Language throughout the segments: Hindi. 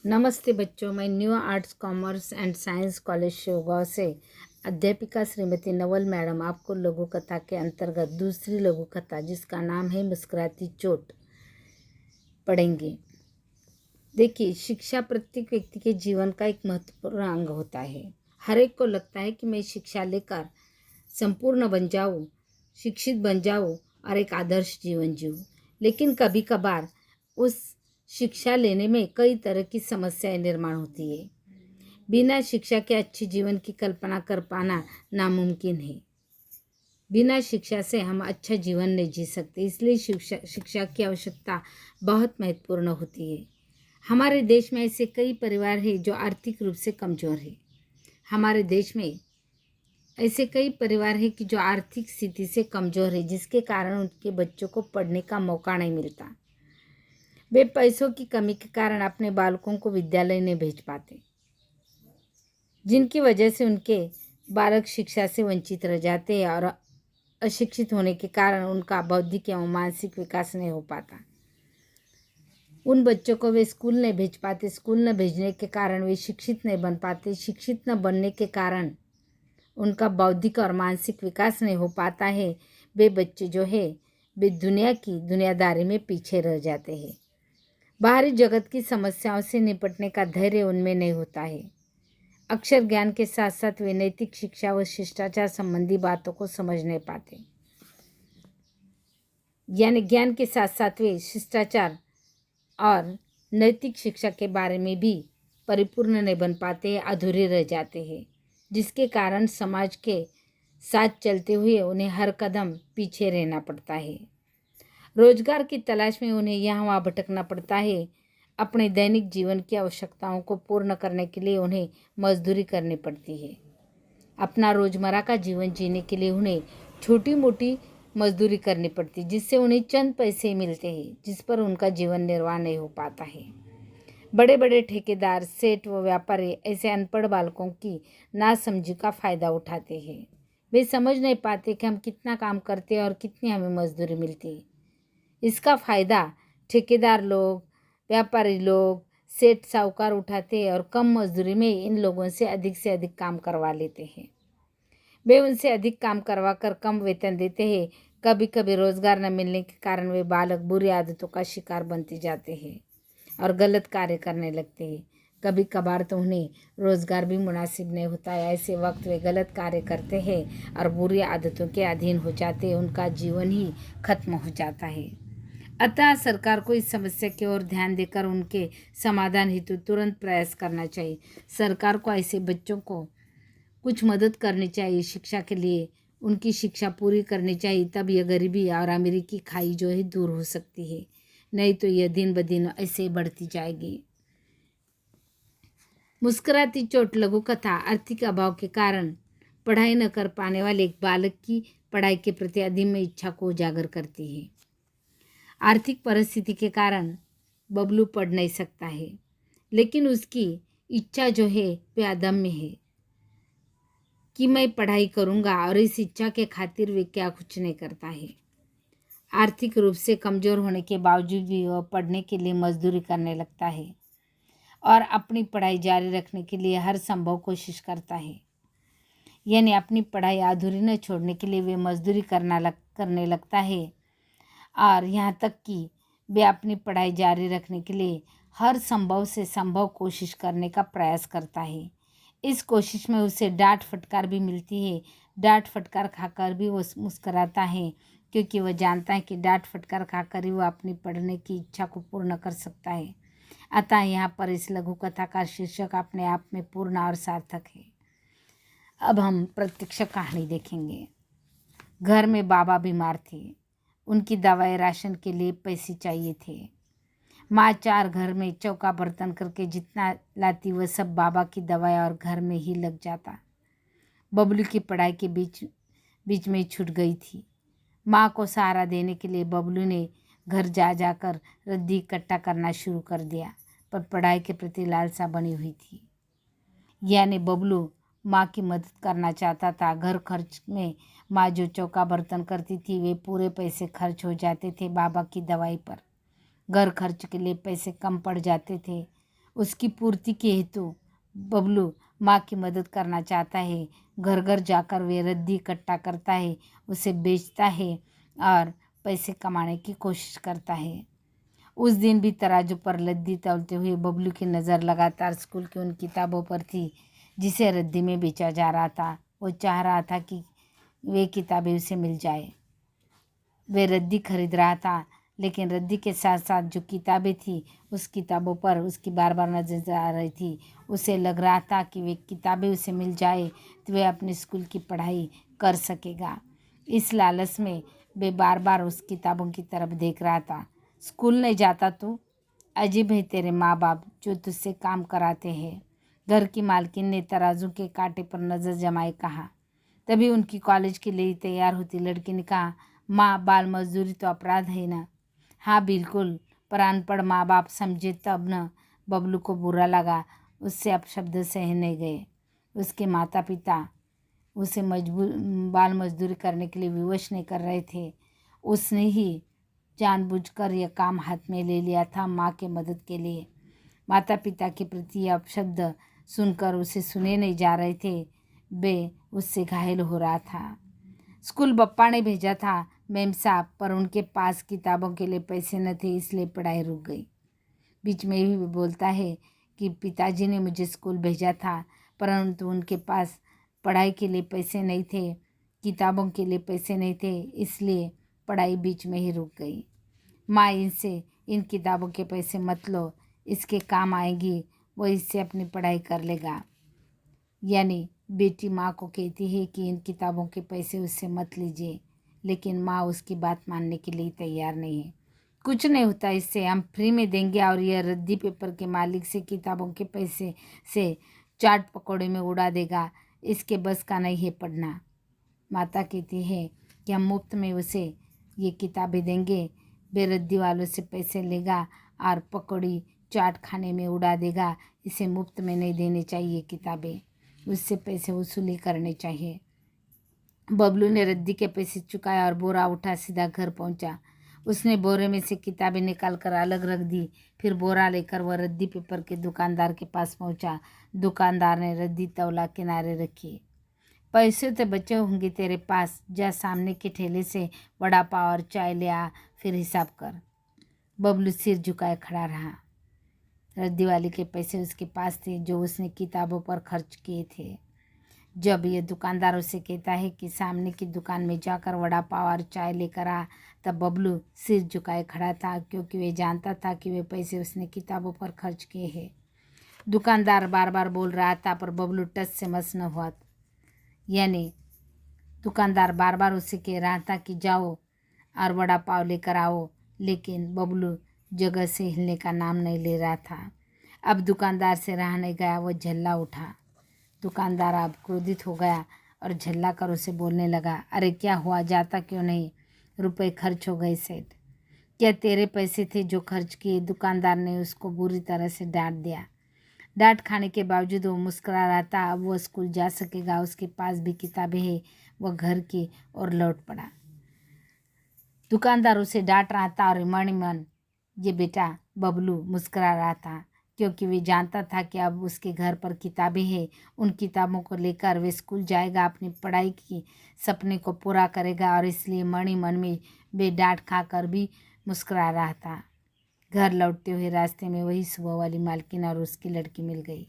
नमस्ते बच्चों, मैं new arts commerce and science college Shivgaon से अध्यापिका श्रीमती नवल मैडम आपको लघु कथा के अंतर्गत दूसरी लघु कथा जिसका नाम है मुस्कुराती चोट पढ़ेंगे। देखिए, शिक्षा प्रत्येक व्यक्ति के जीवन का एक महत्वपूर्ण अंग होता है। हर एक को लगता है कि मैं शिक्षा लेकर संपूर्ण बन जाऊँ, शिक्षित बन जाऊँ और एक आदर्श जीवन जीऊँ। लेकिन कभी कभार उस शिक्षा लेने में कई तरह की समस्याएं निर्माण होती है। बिना शिक्षा के अच्छे जीवन की कल्पना कर पाना नामुमकिन है। बिना शिक्षा से हम अच्छा जीवन नहीं जी सकते, इसलिए शिक्षा की आवश्यकता बहुत महत्वपूर्ण होती है। हमारे देश में ऐसे कई परिवार हैं जो आर्थिक रूप से कमज़ोर हैं। हमारे देश में ऐसे कई परिवार हैं कि जो आर्थिक स्थिति से कमज़ोर है, जिसके कारण उनके बच्चों को पढ़ने का मौका नहीं मिलता। वे पैसों की कमी के कारण अपने बालकों को विद्यालय नहीं भेज पाते, जिनकी वजह से उनके बालक शिक्षा से वंचित रह जाते हैं और अशिक्षित होने के कारण उनका बौद्धिक एवं मानसिक विकास नहीं हो पाता। उन बच्चों को वे स्कूल नहीं भेज पाते, स्कूल न भेजने के कारण वे शिक्षित नहीं बन पाते, शिक्षित न बनने के कारण उनका बौद्धिक और मानसिक विकास नहीं हो पाता है। वे बच्चे जो है वे दुनिया की दुनियादारी में पीछे रह जाते हैं। बाहरी जगत की समस्याओं से निपटने का धैर्य उनमें नहीं होता है। अक्षर ज्ञान के साथ साथ वे नैतिक शिक्षा व शिष्टाचार संबंधी बातों को समझ नहीं पाते। यानी ज्ञान के साथ साथ वे शिष्टाचार और नैतिक शिक्षा के बारे में भी परिपूर्ण नहीं बन पाते, अधूरे रह जाते हैं, जिसके कारण समाज के साथ चलते हुए उन्हें हर कदम पीछे रहना पड़ता है। रोजगार की तलाश में उन्हें यहाँ वहाँ भटकना पड़ता है। अपने दैनिक जीवन की आवश्यकताओं को पूर्ण करने के लिए उन्हें मजदूरी करनी पड़ती है। अपना रोजमर्रा का जीवन जीने के लिए उन्हें छोटी मोटी मजदूरी करनी पड़ती है, जिससे उन्हें चंद पैसे मिलते हैं, जिस पर उनका जीवन निर्वाह नहीं हो पाता है। बड़े बड़े ठेकेदार, सेठ व व्यापारी ऐसे अनपढ़ बालकों की नासमझी का फ़ायदा उठाते हैं। वे समझ नहीं पाते कि हम कितना काम करते हैं और कितनी हमें मजदूरी मिलती है। इसका फ़ायदा ठेकेदार लोग, व्यापारी लोग, सेठ साहूकार उठाते हैं और कम मजदूरी में इन लोगों से अधिक काम करवा लेते हैं। वे उनसे अधिक काम करवा कर कम वेतन देते हैं। कभी कभी रोजगार न मिलने के कारण वे बालक बुरी आदतों का शिकार बनते जाते हैं और गलत कार्य करने लगते हैं। कभी कभार तो उन्हें रोजगार भी मुनासिब नहीं होता है। ऐसे वक्त वे गलत कार्य करते हैं और बुरी आदतों के अधीन हो जाते हैं। उनका जीवन ही खत्म हो जाता है। अतः सरकार को इस समस्या की ओर ध्यान देकर उनके समाधान हेतु तुरंत प्रयास करना चाहिए। सरकार को ऐसे बच्चों को कुछ मदद करनी चाहिए, शिक्षा के लिए उनकी शिक्षा पूरी करनी चाहिए। तब यह गरीबी और अमीरी की खाई जो है दूर हो सकती है, नहीं तो यह दिन ब दिन ऐसे ही बढ़ती जाएगी। मुस्कुराती चोट लघु कथा आर्थिक अभाव के कारण पढ़ाई न कर पाने वाले एक बालक की पढ़ाई के प्रति अदम्य इच्छा को उजागर करती है। आर्थिक परिस्थिति के कारण बबलू पढ़ नहीं सकता है, लेकिन उसकी इच्छा जो है वह अदम्य है कि मैं पढ़ाई करूँगा, और इस इच्छा के खातिर वे क्या कुछ नहीं करता है। आर्थिक रूप से कमज़ोर होने के बावजूद भी वह पढ़ने के लिए मजदूरी करने लगता है और अपनी पढ़ाई जारी रखने के लिए हर संभव कोशिश करता है। यानी अपनी पढ़ाई अधूरी न छोड़ने के लिए वे मजदूरी करने लगता है और यहाँ तक कि वे अपनी पढ़ाई जारी रखने के लिए हर संभव से संभव कोशिश करने का प्रयास करता है। इस कोशिश में उसे डांट फटकार भी मिलती है। डांट फटकार खाकर भी वो मुस्कराता है, क्योंकि वह जानता है कि डांट फटकार खाकर ही वह अपनी पढ़ने की इच्छा को पूर्ण कर सकता है। अतः यहाँ पर इस लघु कथा का शीर्षक अपने आप में पूर्ण और सार्थक है। अब हम प्रत्यक्ष कहानी देखेंगे। घर में बाबा बीमार थे। उनकी दवाई राशन के लिए पैसे चाहिए थे। माँ चार घर में चौका बर्तन करके जितना लाती वह सब बाबा की दवाई और घर में ही लग जाता। बबलू की पढ़ाई के बीच में छूट गई थी। माँ को सहारा देने के लिए बबलू ने घर जा जाकर रद्दी इकट्ठा करना शुरू कर दिया, पर पढ़ाई के प्रति लालसा बनी हुई थी। यानी बबलू माँ की मदद करना चाहता था। घर खर्च में माँ जो चौका बर्तन करती थी वे पूरे पैसे खर्च हो जाते थे बाबा की दवाई पर। घर खर्च के लिए पैसे कम पड़ जाते थे। उसकी पूर्ति के हेतु बबलू माँ की मदद करना चाहता है। घर घर जाकर वे रद्दी इकट्ठा करता है, उसे बेचता है और पैसे कमाने की कोशिश करता है। उस दिन भी तराजू पर लद्दी तौलते हुए बबलू की नज़र लगातार स्कूल की उन किताबों पर थी जिसे रद्दी में बेचा जा रहा था। वो चाह रहा था कि वे किताबें उसे मिल जाए। वे रद्दी खरीद रहा था, लेकिन रद्दी के साथ साथ जो किताबें थी उस किताबों पर उसकी बार बार नजर आ रही थी। उसे लग रहा था कि वे किताबें उसे मिल जाए तो वे अपने स्कूल की पढ़ाई कर सकेगा। इस लालच में वे बार बार उस किताबों की तरफ देख रहा था। स्कूल नहीं जाता तू? अजीब है तेरे माँ बाप जो तुझसे काम कराते हैं। घर की मालकिन ने तराजू के कांटे पर नज़र जमाए कहा। तभी उनकी कॉलेज के लिए तैयार होती लड़की ने कहा, माँ, बाल मजदूरी तो अपराध है ना? हाँ बिल्कुल, पर अनपढ़ माँ बाप समझे तब न। बबलू को बुरा लगा, उससे अपशब्द सह नहीं गए। उसके माता पिता उसे बाल मजदूरी करने के लिए विवश नहीं कर रहे थे। उसने ही जानबूझकर यह काम हाथ में ले लिया था माँ के मदद के लिए। माता पिता के प्रति यह अपशब्द सुनकर उसे सुने नहीं जा रहे थे। वे उससे घायल हो रहा था। स्कूल बप्पा ने भेजा था मैम साहब, पर उनके पास किताबों के लिए पैसे न थे, इसलिए पढ़ाई रुक गई। बीच में ही बोलता है कि पिताजी ने मुझे स्कूल भेजा था, परंतु उनके पास पढ़ाई के लिए पैसे नहीं थे, किताबों के लिए पैसे नहीं थे, इसलिए पढ़ाई बीच में ही रुक गई। माँ, इनसे इन किताबों के पैसे मत लो, इसके काम आएगी, वो इससे अपनी पढ़ाई कर लेगा। यानी बेटी माँ को कहती है कि इन किताबों के पैसे उससे मत लीजिए, लेकिन माँ उसकी बात मानने के लिए तैयार नहीं है। कुछ नहीं होता इससे, हम फ्री में देंगे और यह रद्दी पेपर के मालिक से किताबों के पैसे से चाट पकौड़े में उड़ा देगा। इसके बस का नहीं है पढ़ना। माता कहती है कि हम मुफ्त में उसे ये किताबें देंगे, बेरद्दी वालों से पैसे लेगा और पकौड़ी चाट खाने में उड़ा देगा। इसे मुफ्त में नहीं देनी चाहिए किताबें, उससे पैसे वसूली करने चाहिए। बबलू ने रद्दी के पैसे चुकाया और बोरा उठा सीधा घर पहुंचा। उसने बोरे में से किताबें निकालकर अलग रख दी। फिर बोरा लेकर वह रद्दी पेपर के दुकानदार के पास पहुंचा। दुकानदार ने रद्दी तौला किनारे रखी। पैसे तो बचे होंगे तेरे पास, जा सामने के ठेले से वड़ा पाव और चाय ले आ, फिर हिसाब कर। बबलू सिर झुकाए खड़ा रहा। रद्दी वाले के पैसे उसके पास थे जो उसने किताबों पर खर्च किए थे। जब यह दुकानदार उसे कहता है कि सामने की दुकान में जाकर वड़ा पाव और चाय लेकर आ, तब बबलू सिर झुकाए खड़ा था, क्योंकि वे जानता था कि वे पैसे उसने किताबों पर खर्च किए हैं। दुकानदार बार बार बोल रहा था, पर बबलू टच से मस न हुआ। यानी दुकानदार बार बार उसे कह रहा था कि जाओ और वड़ा पाव लेकर आओ, लेकिन बबलू जगह से हिलने का नाम नहीं ले रहा था। अब दुकानदार से रहा नहीं गया, वो झल्ला उठा। दुकानदार अब क्रोधित हो गया और झल्ला कर उसे बोलने लगा, अरे क्या हुआ, जाता क्यों नहीं? रुपए खर्च हो गए सेठ। क्या तेरे पैसे थे जो खर्च किए? दुकानदार ने उसको बुरी तरह से डांट दिया। डांट खाने के बावजूद वो मुस्कुरा रहा था। अब वो स्कूल जा सकेगा, उसके पास भी किताबें हैं। वह घर की ओर लौट पड़ा। दुकानदार उसे डांट रहा था और मन ही मन ये बेटा बबलू मुस्कुरा रहा था, क्योंकि वे जानता था कि अब उसके घर पर किताबें हैं। उन किताबों को लेकर वे स्कूल जाएगा, अपनी पढ़ाई की सपने को पूरा करेगा, और इसलिए मन ही मन में वे डांट खाकर भी मुस्कुरा रहा था। घर लौटते हुए रास्ते में वही सुबह वाली मालकिन और उसकी लड़की मिल गई।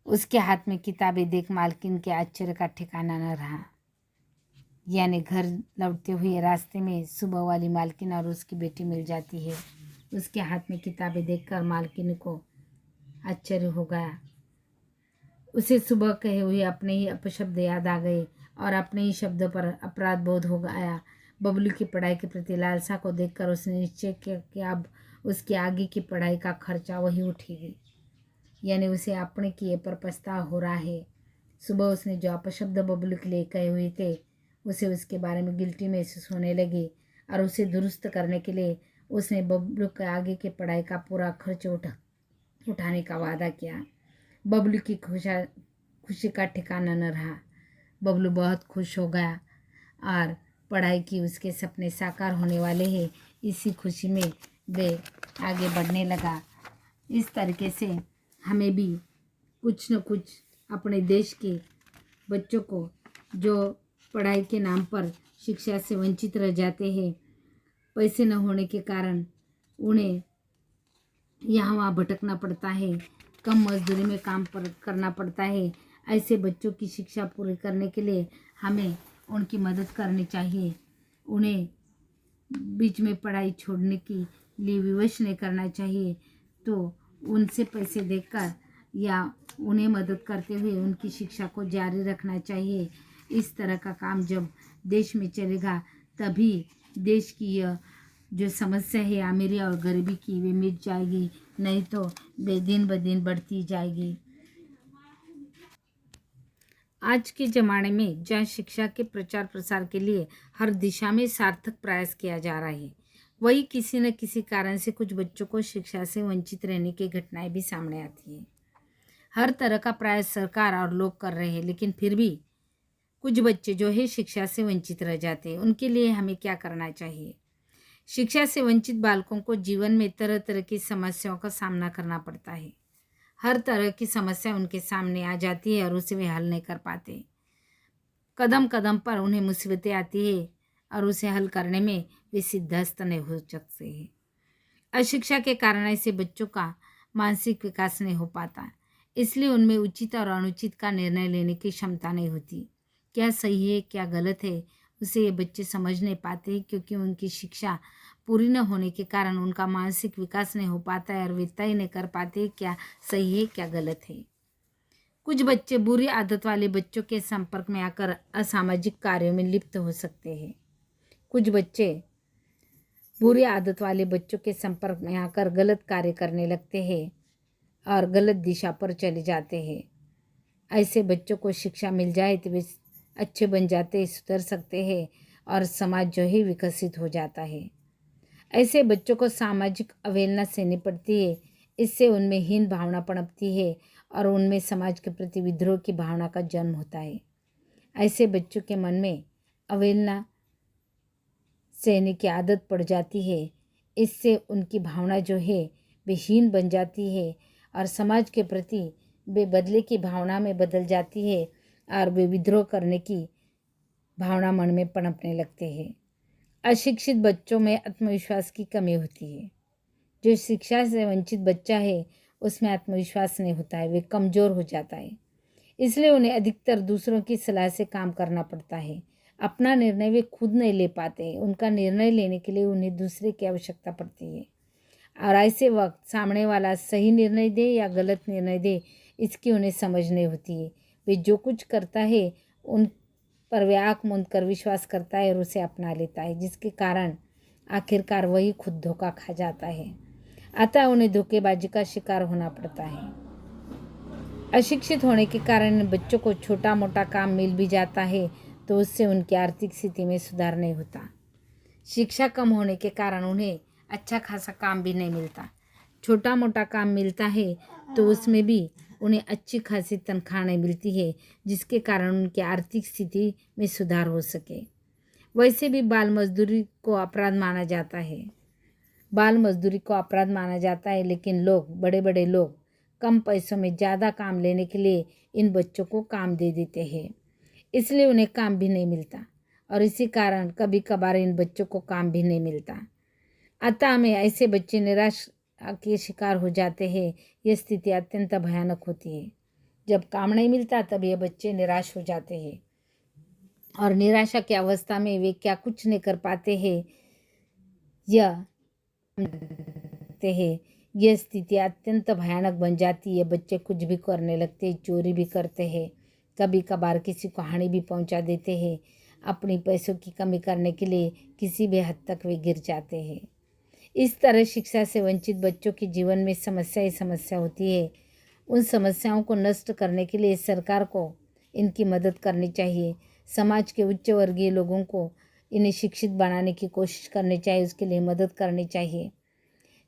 उसके हाथ में किताबें देख मालकिन के आश्चर्य का ठिकाना न रहा। यानी घर लौटते हुए रास्ते में सुबह वाली मालकिन और उसकी बेटी मिल जाती है। उसके हाथ में किताबें देखकर मालकिन को आश्चर्य हो गया। उसे सुबह कहे हुए अपने ही अपशब्द याद आ गए और अपने ही शब्दों पर अपराध बोध हो गया। बबलू की पढ़ाई के प्रति लालसा को देखकर उसने निश्चय किया कि अब उसकी आगे की पढ़ाई का खर्चा वही उठेगी। यानी उसे अपने किए पर पछतावा हो रहा है। सुबह उसने जो अपशब्द बबलू के लिए कहे हुए थे, उसे उसके बारे में गिल्टी महसूस होने लगी, और उसे दुरुस्त करने के लिए उसने बबलू के आगे की पढ़ाई का पूरा खर्च उठाने का वादा किया। बबलू की खुशी का ठिकाना न रहा। बबलू बहुत खुश हो गया और पढ़ाई की उसके सपने साकार होने वाले हैं, इसी खुशी में वे आगे बढ़ने लगा। इस तरीके से हमें भी कुछ न कुछ अपने देश के बच्चों को जो पढ़ाई के नाम पर शिक्षा से वंचित रह जाते हैं, पैसे न होने के कारण उन्हें यहाँ वहाँ भटकना पड़ता है, कम मजदूरी में काम करना पड़ता है। ऐसे बच्चों की शिक्षा पूरी करने के लिए हमें उनकी मदद करनी चाहिए। उन्हें बीच में पढ़ाई छोड़ने के लिए विवश नहीं करना चाहिए, तो उनसे पैसे देकर या उन्हें मदद करते हुए उनकी शिक्षा को जारी रखना चाहिए। इस तरह का काम जब देश में चलेगा तभी देश की यह जो समस्या है अमीरी और गरीबी की वे मिट जाएगी, नहीं तो दिन ब दिन बढ़ती जाएगी। आज के ज़माने में जहाँ शिक्षा के प्रचार प्रसार के लिए हर दिशा में सार्थक प्रयास किया जा रहा है, वही किसी न किसी कारण से कुछ बच्चों को शिक्षा से वंचित रहने की घटनाएं भी सामने आती है। हर तरह का प्रयास सरकार और लोग कर रहे हैं, लेकिन फिर भी कुछ बच्चे जो है शिक्षा से वंचित रह जाते हैं। उनके लिए हमें क्या करना चाहिए? शिक्षा से वंचित बालकों को जीवन में तरह तरह की समस्याओं का सामना करना पड़ता है। हर तरह की समस्या उनके सामने आ जाती है और उसे वे हल नहीं कर पाते। कदम कदम पर उन्हें मुसीबतें आती है और उसे हल करने में वे सिद्धहस्त नहीं हो सकते हैं। अशिक्षा के कारण ऐसे बच्चों का मानसिक विकास नहीं हो पाता, इसलिए उनमें उचित और अनुचित का निर्णय लेने की क्षमता नहीं होती। क्या सही है क्या गलत है उसे ये बच्चे समझ नहीं पाते, क्योंकि उनकी शिक्षा पूरी न होने के कारण उनका मानसिक विकास नहीं हो पाता है और वे तय नहीं कर पाते क्या सही है क्या गलत है। कुछ बच्चे बुरी आदत वाले बच्चों के संपर्क में आकर असामाजिक कार्यों में लिप्त हो सकते हैं। कुछ बच्चे बुरी आदत वाले बच्चों के संपर्क में आकर गलत कार्य करने लगते हैं और गलत दिशा पर चले जाते हैं। ऐसे बच्चों को शिक्षा मिल जाए तो वे अच्छे बन जाते, सुधर सकते हैं और समाज जो है विकसित हो जाता है। ऐसे बच्चों को सामाजिक अवहेलना सहनी पड़ती है, इससे उनमें हीन भावना पनपती है और उनमें समाज के प्रति विद्रोह की भावना का जन्म होता है। ऐसे बच्चों के मन में अवहेलना सहने की आदत पड़ जाती है, इससे उनकी भावना जो है वे हीन बन जाती है और समाज के प्रति वे बदले की भावना में बदल जाती है और वे विद्रोह करने की भावना मन में पनपने लगते हैं। अशिक्षित बच्चों में आत्मविश्वास की कमी होती है। जो शिक्षा से वंचित बच्चा है उसमें आत्मविश्वास नहीं होता है, वे कमज़ोर हो जाता है। इसलिए उन्हें अधिकतर दूसरों की सलाह से काम करना पड़ता है। अपना निर्णय वे खुद नहीं ले पाते, उनका निर्णय लेने के लिए उन्हें दूसरे की आवश्यकता पड़ती है। और ऐसे वक्त सामने वाला सही निर्णय दे या गलत निर्णय दे इसकी उन्हें समझ नहीं होती है। वे जो कुछ करता है उन पर वे आँख मूंद कर विश्वास करता है और उसे अपना लेता है, जिसके कारण आखिरकार वही खुद धोखा खा जाता है। अतः उन्हें धोखेबाजी का शिकार होना पड़ता है। अशिक्षित होने के कारण बच्चों को छोटा मोटा काम मिल भी जाता है तो उससे उनकी आर्थिक स्थिति में सुधार नहीं होता। शिक्षा कम होने के कारण उन्हें अच्छा खासा काम भी नहीं मिलता। छोटा मोटा काम मिलता है तो उसमें भी उन्हें अच्छी खासी तनख्वाह नहीं मिलती है, जिसके कारण उनकी आर्थिक स्थिति में सुधार हो सके। वैसे भी बाल मजदूरी को अपराध माना जाता है। बाल मजदूरी को अपराध माना जाता है, लेकिन लोग बड़े बड़े लोग कम पैसों में ज़्यादा काम लेने के लिए इन बच्चों को काम दे देते हैं, इसलिए उन्हें काम भी नहीं मिलता और इसी कारण कभी कभार इन बच्चों को काम भी नहीं मिलता। अतः में ऐसे बच्चे निराश के शिकार हो जाते हैं। यह स्थिति अत्यंत भयानक होती है। जब काम नहीं मिलता तब ये बच्चे निराश हो जाते हैं और निराशा की अवस्था में वे क्या कुछ नहीं कर पाते हैं। यह स्थिति अत्यंत भयानक बन जाती है। बच्चे कुछ भी करने लगते हैं, चोरी भी करते हैं, कभी कभार किसी को हानि भी पहुंचा देते हैं। अपनी पैसों की कमी करने के लिए किसी भी हद तक वे गिर जाते हैं। इस तरह शिक्षा से वंचित बच्चों के जीवन में समस्या ही समस्या होती है। उन समस्याओं को नष्ट करने के लिए सरकार को इनकी मदद करनी चाहिए। समाज के उच्च वर्गीय लोगों को इन्हें शिक्षित बनाने की कोशिश करनी चाहिए, उसके लिए मदद करनी चाहिए।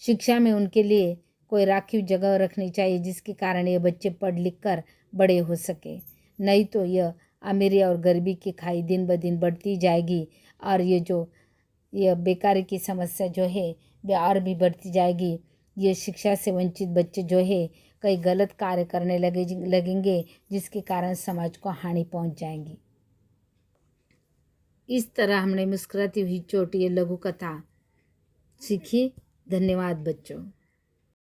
शिक्षा में उनके लिए कोई राखीव जगह रखनी चाहिए, जिसके कारण ये बच्चे पढ़ लिख कर बड़े हो सके। नहीं तो यह अमीरी और गरीबी की खाई दिन ब दिन बढ़ती जाएगी और यह बेकारी की समस्या जो है वह और भी बढ़ती जाएगी ये शिक्षा से वंचित बच्चे जो है कई गलत कार्य करने लगेंगे जिसके कारण समाज को हानि पहुंच जाएगी। इस तरह हमने मुस्कुराती हुई चोटी ये लघु कथा सीखी। धन्यवाद बच्चों।